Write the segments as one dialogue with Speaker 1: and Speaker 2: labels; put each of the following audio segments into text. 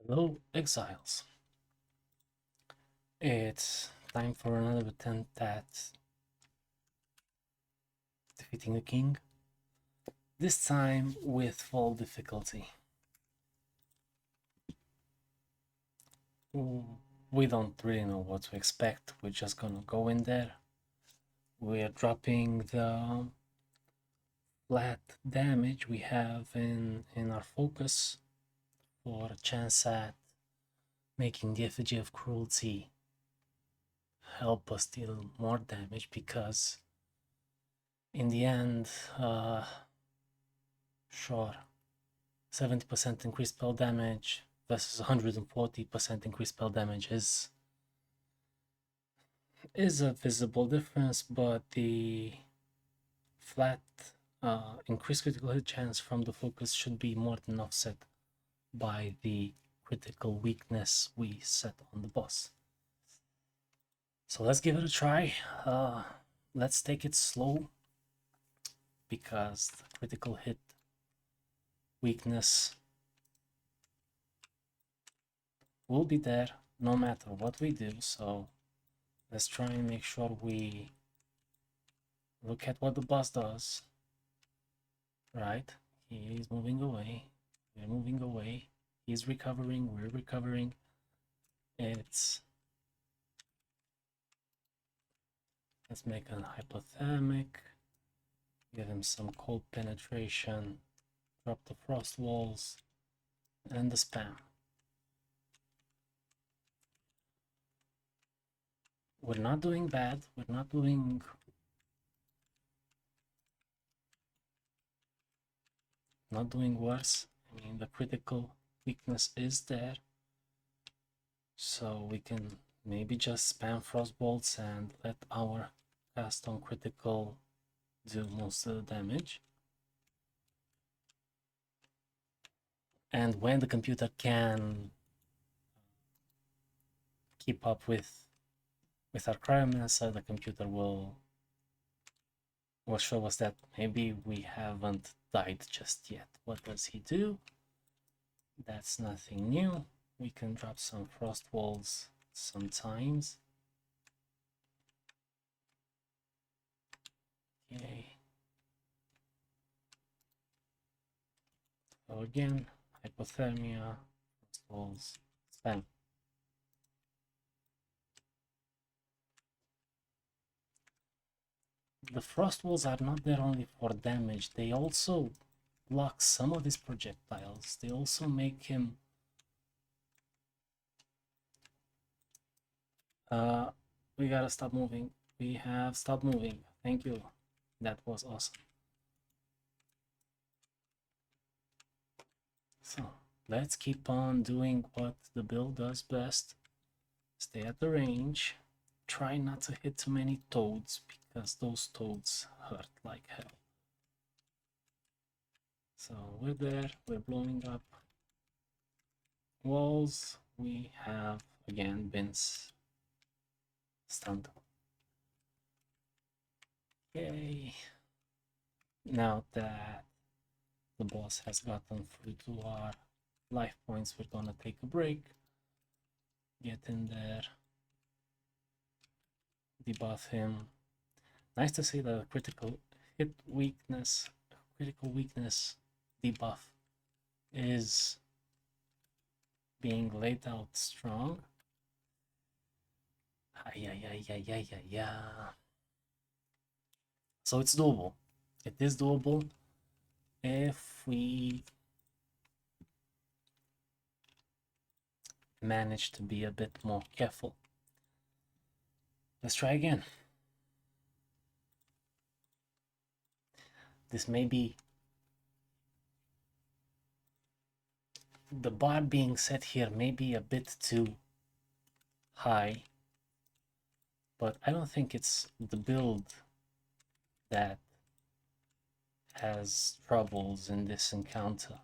Speaker 1: Hello, exiles. It's time for another attempt at defeating the king. This time with full difficulty. We don't really know what to expect. We're just gonna go in there. We're dropping the flat damage we have in our focus for a chance at making the effigy of cruelty help us deal more damage, because in the end, sure, 70% increased spell damage versus 140% increased spell damage is a visible difference, but the flat increased critical hit chance from the focus should be more than offset by the critical weakness we set on the boss. So let's give it a try. Let's take it slow, because the critical hit weakness will be there no matter what we do. So let's try and make sure we look at what the boss does. Right, he's moving away, we're moving away, he's recovering, we're recovering. Let's make an hypothermic, give him some cold penetration, drop the frost walls, and the spam. We're not doing bad, we're not doing worse. I mean, the critical weakness is there, so we can maybe just spam frost bolts and let our cast on critical do most of the damage. And when the computer can keep up with our cryomancer, the computer will show us that maybe we haven't died just yet. What does he do? That's nothing new. We can drop some frost walls sometimes. Okay. So again, hypothermia, frost walls, spam. The frost walls are not there only for damage, they also block some of his projectiles. They also make him we gotta stop moving. We have stopped moving. Thank you. That was awesome. So let's keep on doing what the build does best. Stay at the range. Try not to hit too many toads, because those toads hurt like hell. So we're there, we're blowing up walls. We have again been stunned. Yay. Now that the boss has gotten through to our life points, we're gonna take a break, get in there, debuff him. Nice to see the critical weakness debuff is being laid out strong. So it's doable. It is doable if we manage to be a bit more careful. Let's try again. This may be the bar being set here, may be a bit too high, but I don't think it's the build that has troubles in this encounter.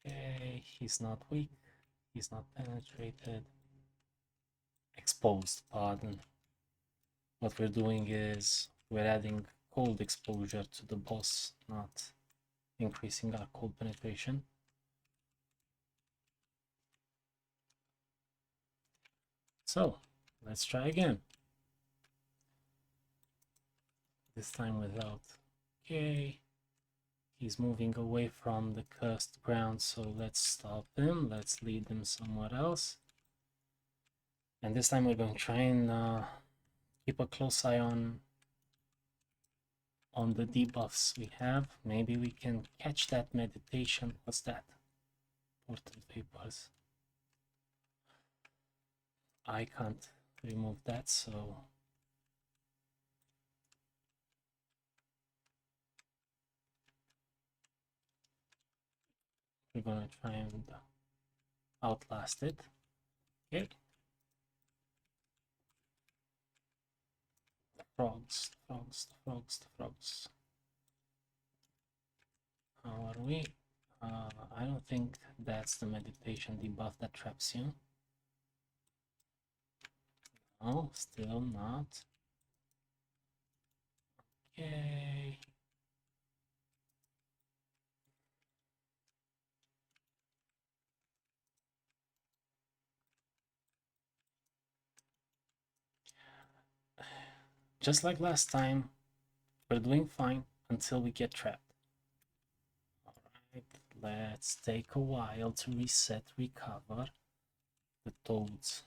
Speaker 1: Okay, he's not weak, he's not penetrated. Exposed, pardon. What we're doing is we're adding cold exposure to the boss, not increasing our cold penetration. So let's try again. This time without. Okay. He's moving away from the cursed ground, so let's stop him. Let's lead him somewhere else. And this time we're going to try and keep a close eye on the debuffs we have. Maybe we can catch that meditation. What's that? Portal vapors. I can't remove that, so we're gonna try and outlast it. Okay. The frogs, the frogs, the frogs, the frogs. How are we? I don't think that's the meditation debuff that traps you. No, still not. Okay. Just like last time, we're doing fine until we get trapped. Alright, let's take a while to reset, recover the toads.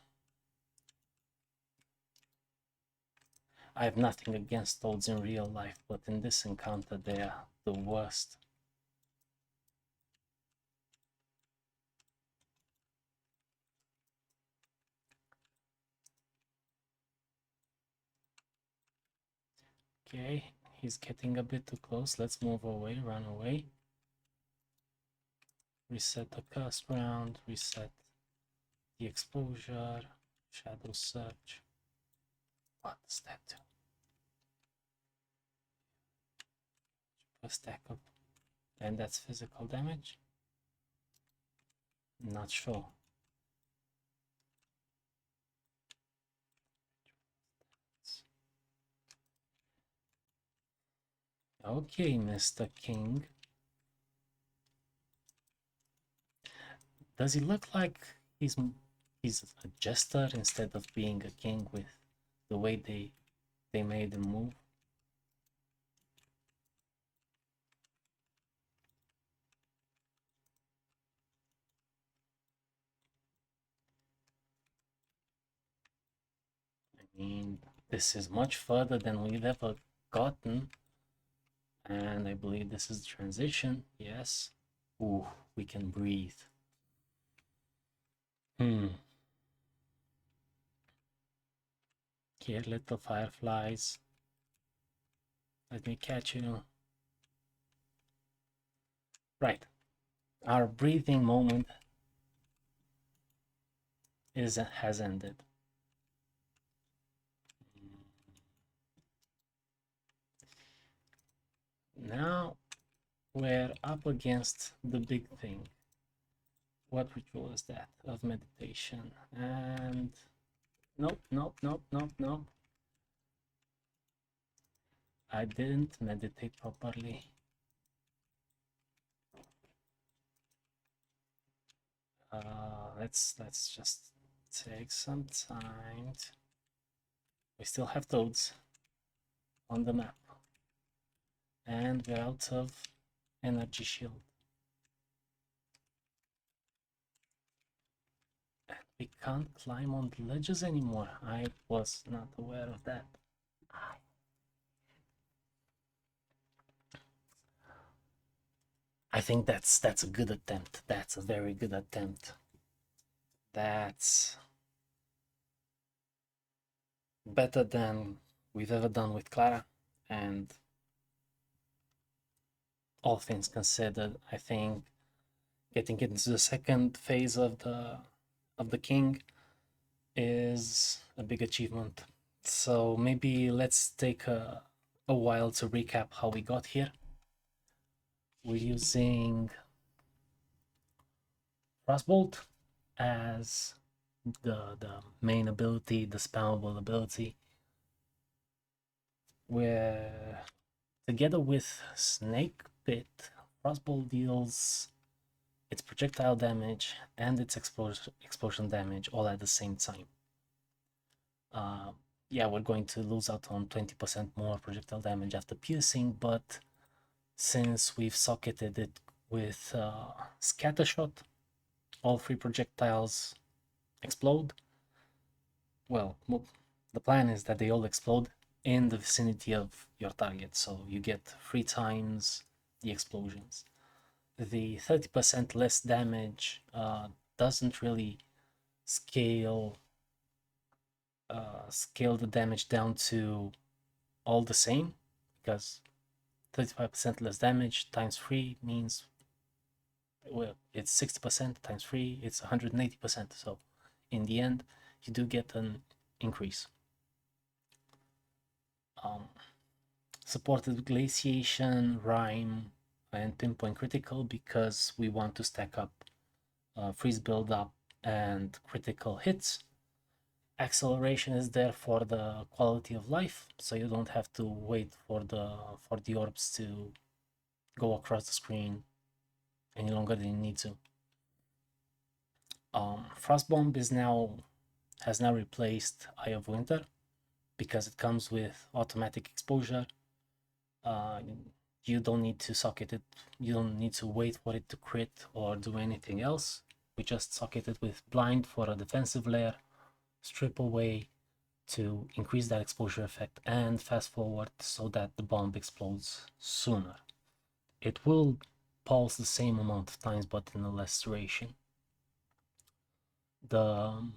Speaker 1: I have nothing against toads in real life, but in this encounter they are the worst. Okay, he's getting a bit too close. Let's move away, run away. Reset the curse round, reset the exposure, shadow search. What does that do? A stack up. And that's physical damage? Not sure. Okay, Mr. King. Does he look like he's a jester instead of being a king with the way they made him move? I mean, this is much further than we've ever gotten. And I believe this is the transition. Yes. Ooh, we can breathe. Here, little fireflies. Let me catch you. Right. Our breathing moment has ended. Now we're up against the big thing. What ritual is that of meditation? And nope, nope, nope, nope, nope. I didn't meditate properly. Let's just take some time. We still have toads on the map, and we're out of energy shield. And we can't climb on the ledges anymore. I was not aware of that. I think that's a good attempt. That's a very good attempt. That's better than we've ever done with Clara, and all things considered, I think getting into the second phase of the king is a big achievement. So maybe let's take a while to recap how we got here. We're using Frostbolt as the main ability, the spammable ability. We're Together with Snakepit, Frostbolt deals its projectile damage and its explosion damage all at the same time. Yeah, we're going to lose out on 20% more projectile damage after piercing, but since we've socketed it with Scattershot, all 3 projectiles explode. Well, the plan is that they all explode in the vicinity of your target, so you get 3 times the explosions. The 30% less damage doesn't really scale the damage down to all the same, because 35% less damage times 3 means, well, it's 60% times 3, it's 180%. So in the end, you do get an increase. Supported glaciation, rime, and pinpoint critical because we want to stack up freeze build-up and critical hits. Acceleration is there for the quality of life, so you don't have to wait for the orbs to go across the screen any longer than you need to. Frostbomb has now replaced Eye of Winter because it comes with automatic exposure. You don't need to socket it, you don't need to wait for it to crit or do anything else. We just socket it with blind for a defensive layer, strip away to increase that exposure effect, and fast forward so that the bomb explodes sooner. It will pulse the same amount of times but in a less duration. The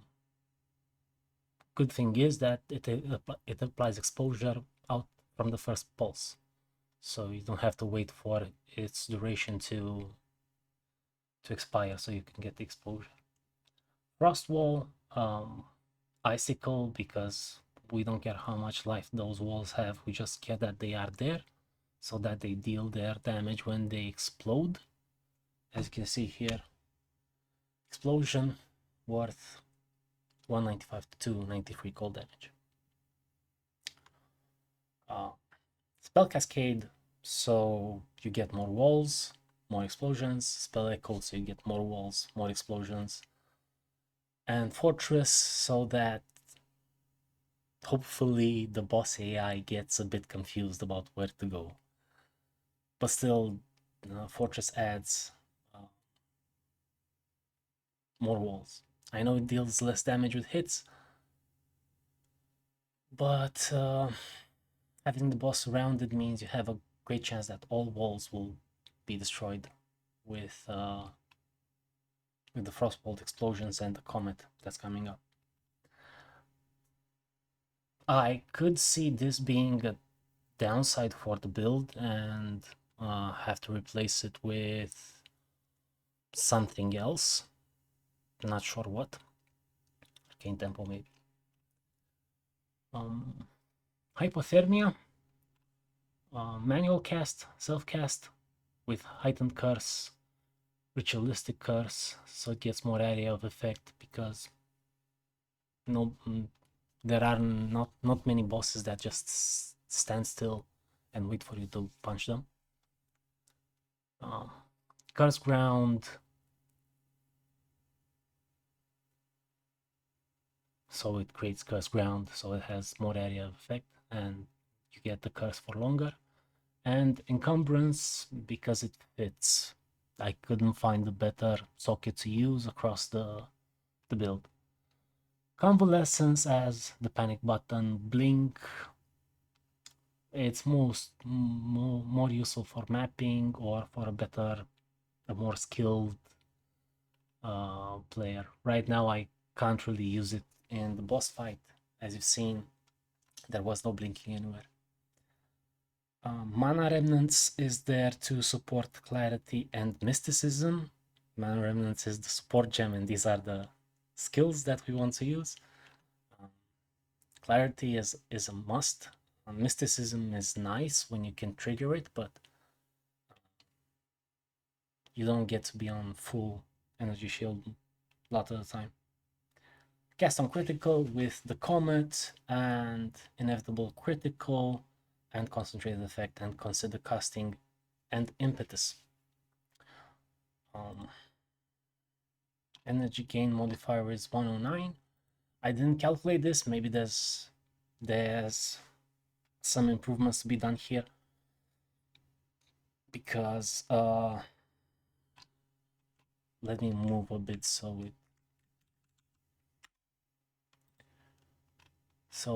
Speaker 1: good thing is that it applies exposure out from the first pulse, so you don't have to wait for its duration to expire so you can get the exposure. Frost Wall, Icicle, because we don't care how much life those walls have, we just care that they are there so that they deal their damage when they explode. As you can see here, explosion worth 195 to 293 cold damage. Spell Cascade, so you get more walls, more explosions. Spell Echo, so you get more walls, more explosions. And Fortress, so that hopefully the boss AI gets a bit confused about where to go. But still, Fortress adds more walls. I know it deals less damage with hits, but having the boss surrounded means you have a great chance that all walls will be destroyed with the Frostbolt explosions and the comet that's coming up. I could see this being a downside for the build and have to replace it with something else. Not sure what. Arcane Temple maybe. Hypothermia, manual cast, self-cast with heightened curse, ritualistic curse, so it gets more area of effect because there are not many bosses that just stand still and wait for you to punch them. Curse ground, so it creates curse ground, so it has more area of effect and you get the curse for longer. And encumbrance, because it fits. I couldn't find a better socket to use across the build. Convalescence as the panic button. Blink, it's more useful for mapping or for a more skilled player. Right now I can't really use it in the boss fight. As you've seen, there was no blinking anywhere. Mana Remnants is there to support Clarity and Mysticism. Mana Remnants is the support gem, and these are the skills that we want to use. Clarity is a must. Mysticism is nice when you can trigger it, but you don't get to be on full energy shield a lot of the time. Cast on critical with the Comet and Inevitable Critical. and concentrated effect, and consider casting and impetus. Energy gain modifier is 109. I didn't calculate this. Maybe there's some improvements to be done here, because let me move a bit so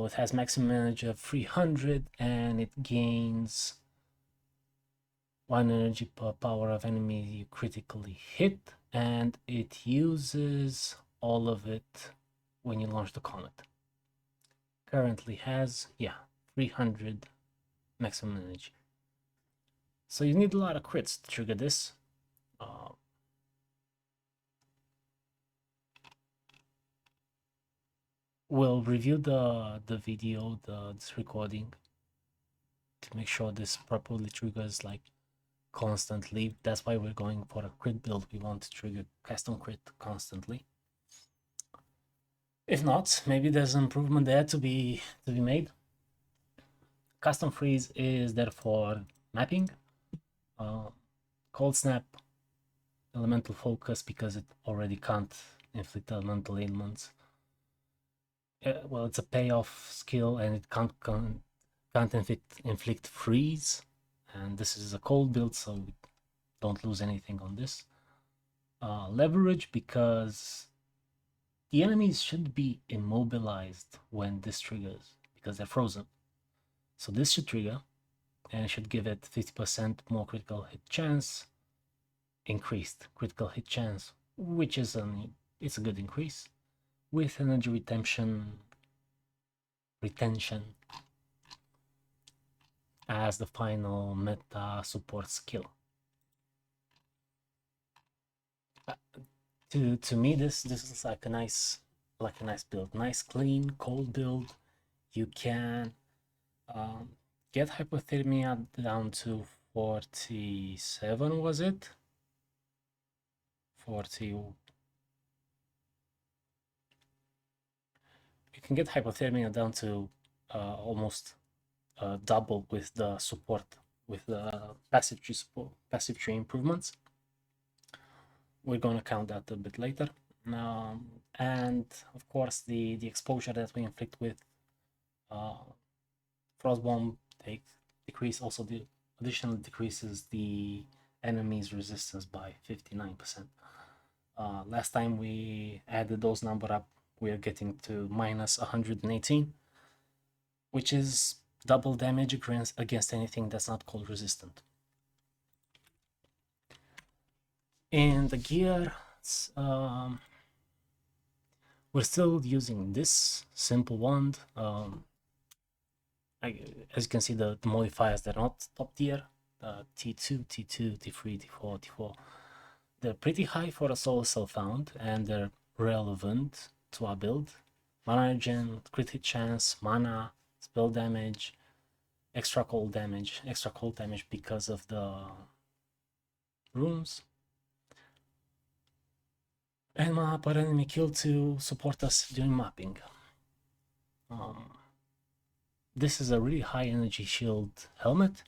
Speaker 1: it has maximum energy of 300, and it gains 1 energy per power of enemy you critically hit, and it uses all of it when you launch the comet. Currently has 300 maximum energy. So you need a lot of crits to trigger this. We'll review the video, this recording, to make sure this properly triggers like constantly. That's why we're going for a crit build. We want to trigger custom crit constantly. If not, maybe there's an improvement there to be made. Custom freeze is there for mapping. Cold snap, elemental focus, because it already can't inflict elemental ailments. Well, it's a payoff skill, and it can't inflict freeze, and this is a cold build, so we don't lose anything on this. Leverage, because the enemies should be immobilized when this triggers, because they're frozen. So this should trigger, and it should give it 50% more critical hit chance, increased critical hit chance, which is it's a good increase, with energy retention as the final meta support skill. To me, this is like a nice build, nice clean cold build. You can get hypothermia down to 47, was it? 40. You can get hypothermia down to almost double with the support, with the passive tree improvements. We're going to count that a bit later. And of course, the exposure that we inflict with Frostbomb decrease also additionally decreases the enemy's resistance by 59%. Last time we added those numbers up, we are getting to minus 118, which is double damage against anything that's not cold resistant. In the gear, we're still using this simple wand. As you can see, the modifiers, they're not top tier. T2, T2, T3, T4, T4. They're pretty high for a soul cell found, and they're relevant to our build. Mana regen, crit hit chance, mana, spell damage, extra cold damage because of the runes, and mana per enemy kill to support us during mapping. This is a really high energy shield helmet.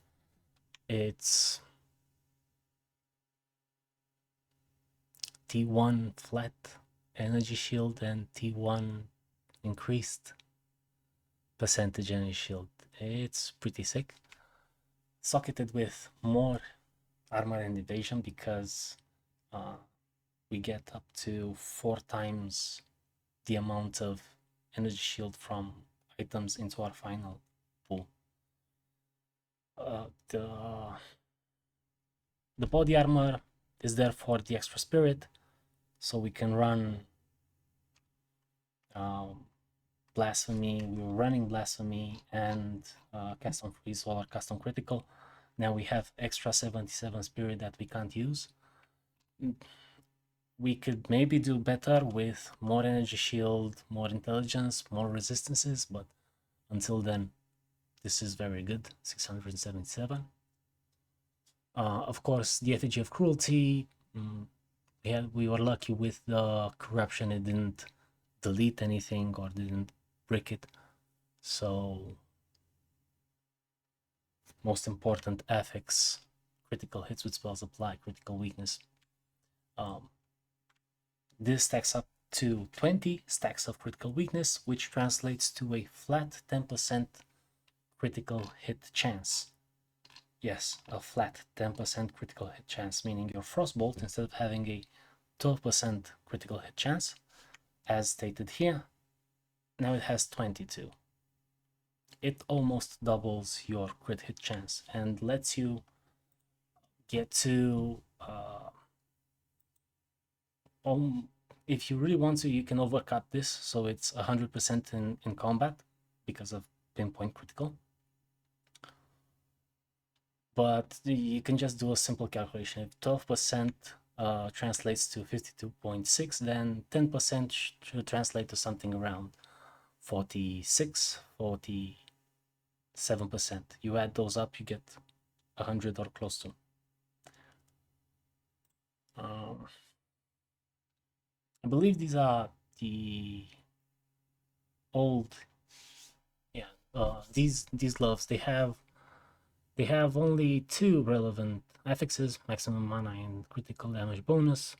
Speaker 1: It's T1 flat energy shield and T1 increased percentage energy shield. It's pretty sick. Socketed with more armor and evasion, because we get up to 4 times the amount of energy shield from items into our final pool. The body armor is there for the extra spirit, so we can run blasphemy. We were running blasphemy and custom freeze or custom critical. Now we have extra 77 spirit that we can't use. We could maybe do better with more energy shield, more intelligence, more resistances, but until then, this is very good. 677. Of course, the effigy of cruelty. We were lucky with the corruption. It didn't delete anything or didn't break it, so most important affix, critical hits with spells apply, critical weakness. This stacks up to 20 stacks of critical weakness, which translates to a flat 10% critical hit chance. Yes, a flat 10% critical hit chance, meaning your Frostbolt, instead of having a 12% critical hit chance, as stated here, now it has 22. It almost doubles your crit hit chance and lets you get to if you really want to, you can overcut this so it's 100% in combat because of pinpoint critical. But you can just do a simple calculation. If 12% translates to 52.6, then 10% should translate to something around 46, 47%. You add those up, you get 100 or close to. I believe these are the old, these gloves. They have only 2 relevant affixes, maximum mana and critical damage bonus.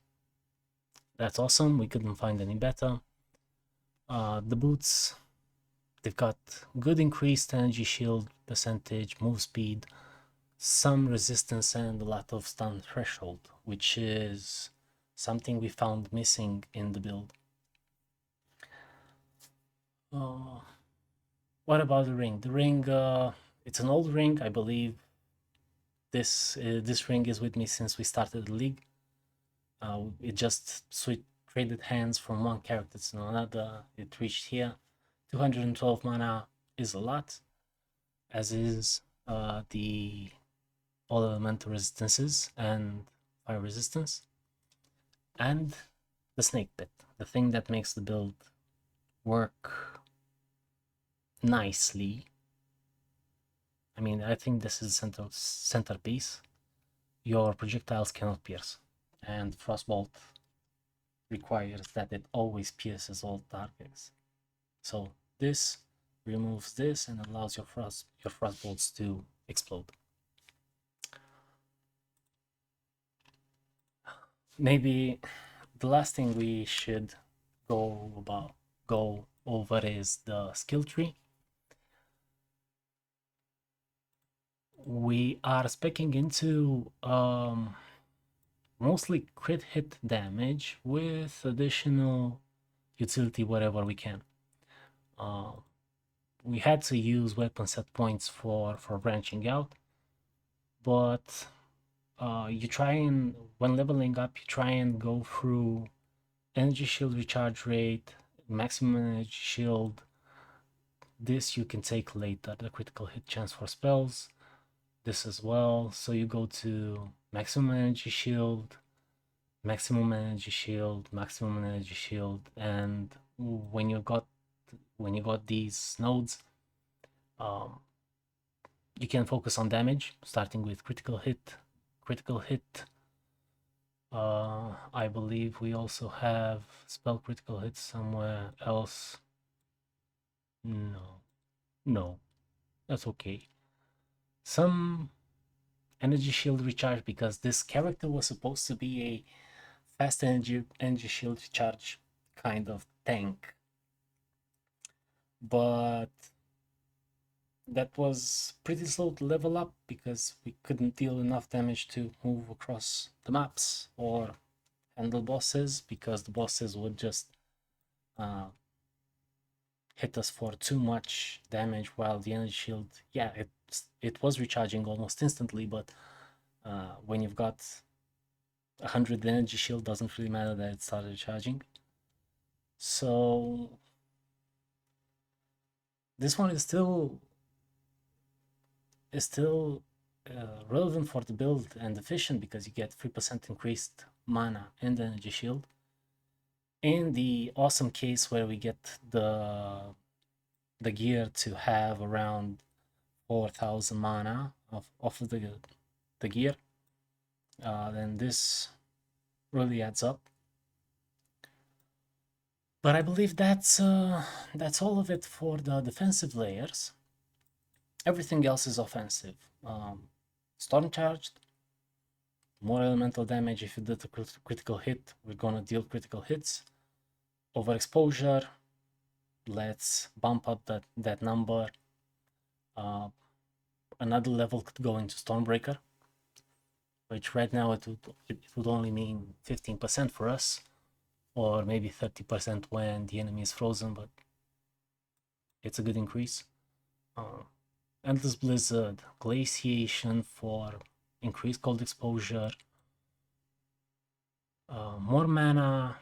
Speaker 1: That's awesome. We couldn't find any better. The boots, they've got good increased energy shield percentage, move speed, some resistance, and a lot of stun threshold, which is something we found missing in the build. What about the ring? The ring, it's an old ring, I believe. This ring is with me since we started the league. It just traded hands from one character to another. It reached here. 212 mana is a lot, as is the all elemental resistances and fire resistance, and the Snakepit, the thing that makes the build work nicely. I mean, I think this is centerpiece. Your projectiles cannot pierce, and Frostbolt requires that it always pierces all targets. So this removes this and allows your Frostbolts to explode. Maybe the last thing we should go over is the skill tree. We are speccing into mostly crit hit damage with additional utility wherever we can. We had to use weapon set points for branching out, but you try and, when leveling up, you try and go through energy shield recharge rate, maximum energy shield. This you can take later, the critical hit chance for spells, this as well. So you go to maximum energy shield, maximum energy shield, maximum energy shield, and when you got these nodes, you can focus on damage, starting with critical hit. I believe we also have spell critical hit somewhere else. No, that's okay. Some energy shield recharge, because this character was supposed to be a fast energy shield recharge kind of tank, but that was pretty slow to level up because we couldn't deal enough damage to move across the maps or handle bosses, because the bosses would just hit us for too much damage, while the energy shield, yeah, it was recharging almost instantly, but when you've got 100 energy shield, doesn't really matter that it started recharging. So this one is still relevant for the build and efficient, because you get 3% increased mana and energy shield. In the awesome case where we get the gear to have around 4,000 mana off of the gear, then this really adds up. But I believe that's all of it for the defensive layers. Everything else is offensive. storm charged, more elemental damage. If you did a critical hit, we're gonna deal critical hits. Overexposure, let's bump up that number. Another level could go into Stormbreaker, which right now it would only mean 15% for us, or maybe 30% when the enemy is frozen, but it's a good increase. Endless Blizzard, Glaciation for increased cold exposure, more mana,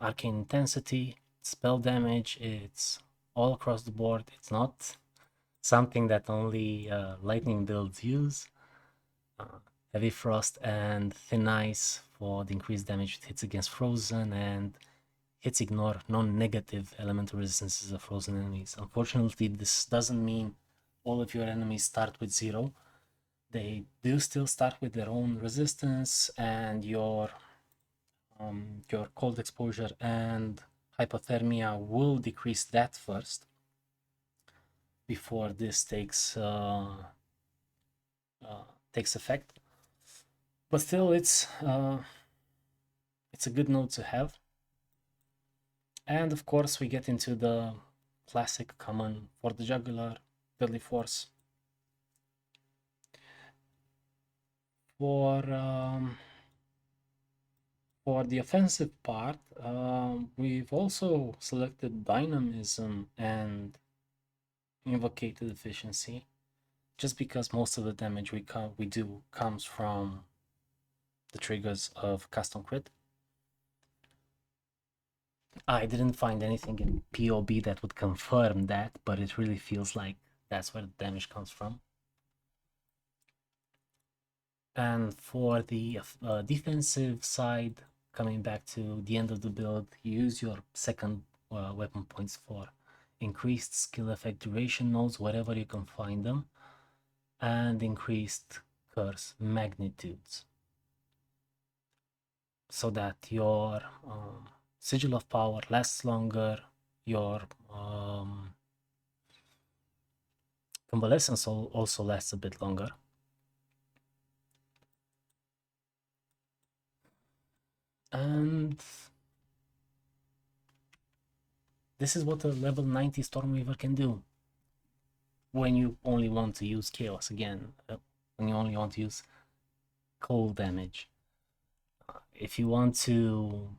Speaker 1: Arcane Intensity, spell damage. It's all across the board. It's not something that only lightning builds use. Heavy Frost and Thin Ice for the increased damage it hits against frozen, and hits ignore non-negative elemental resistances of frozen enemies. Unfortunately, this doesn't mean all of your enemies start with 0. They do still start with their own resistance, and your cold exposure and hypothermia will decrease that first before this takes effect. But still, it's a good note to have. And of course, we get into the classic common for the jugular, Deadly Force. For the offensive part, we've also selected Dynamism and Invocated Efficiency, just because most of the damage we do comes from the triggers of Custom Crit. I didn't find anything in POB that would confirm that, but it really feels like that's where the damage comes from. And for the defensive side, coming back to the end of the build, you use your second weapon points for increased skill effect duration nodes wherever you can find them, and increased curse magnitudes, so that your Sigil of Power lasts longer, your Convalescence also lasts a bit longer. And this is what a level 90 Stormweaver can do when you only want to use Chaos again, when you only want to use cold damage. If you want to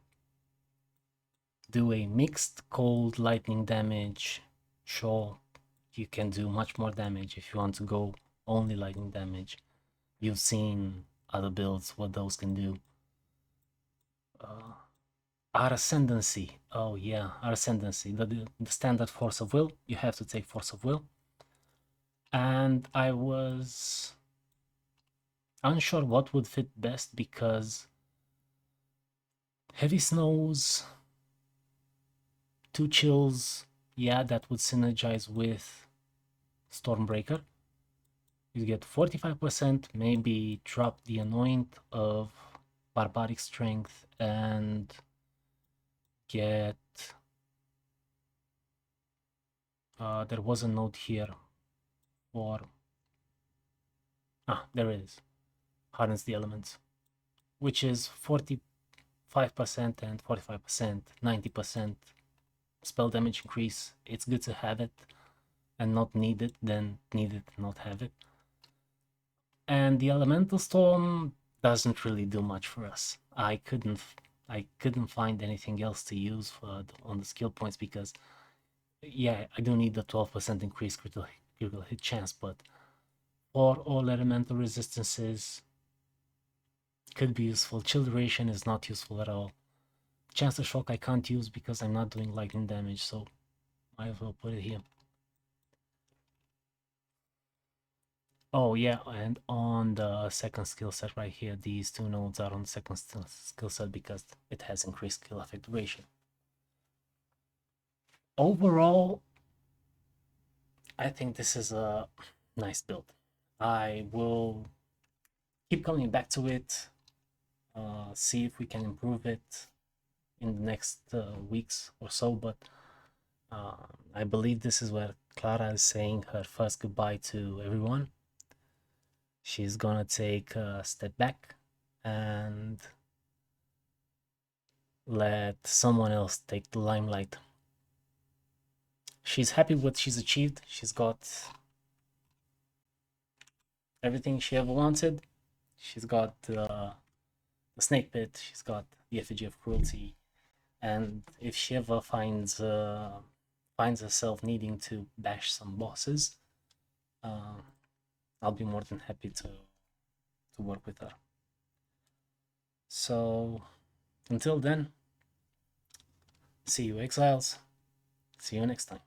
Speaker 1: do a mixed cold lightning damage, sure, you can do much more damage. If you want to go only lightning damage, you've seen other builds, what those can do. Our Ascendancy, oh yeah, our Ascendancy, the standard Force of Will, you have to take Force of Will. And I was unsure what would fit best, because Heavy Snows, 2 Chills, yeah, that would synergize with Stormbreaker. You get 45%, maybe drop the Anoint of Barbaric Strength and get... there was a note here for... there it is. Harness the Elements, which is 45% and 45%, 90% spell damage increase. It's good to have it and not need it, then need it, not have it. And the Elemental Storm doesn't really do much for us. I couldn't find anything else to use on the skill points, because yeah, I do need the 12% increased critical hit chance, but for all elemental resistances could be useful. Chill Duration is not useful at all. Chance to Shock I can't use because I'm not doing lightning damage, so might as well put it here. Oh yeah, and on the second skill set right here, these 2 nodes are on the second skill set because it has increased skill effect duration. Overall, I think this is a nice build. I will keep coming back to it, see if we can improve it in the next weeks or so, but I believe this is where Clara is saying her first goodbye to everyone. She's gonna take a step back and let someone else take the limelight. She's happy with what she's achieved. She's got everything she ever wanted. She's got the Snakepit, she's got the effigy of cruelty, and if she ever finds herself needing to bash some bosses, I'll be more than happy to work with her. So until then, see you exiles. See you next time.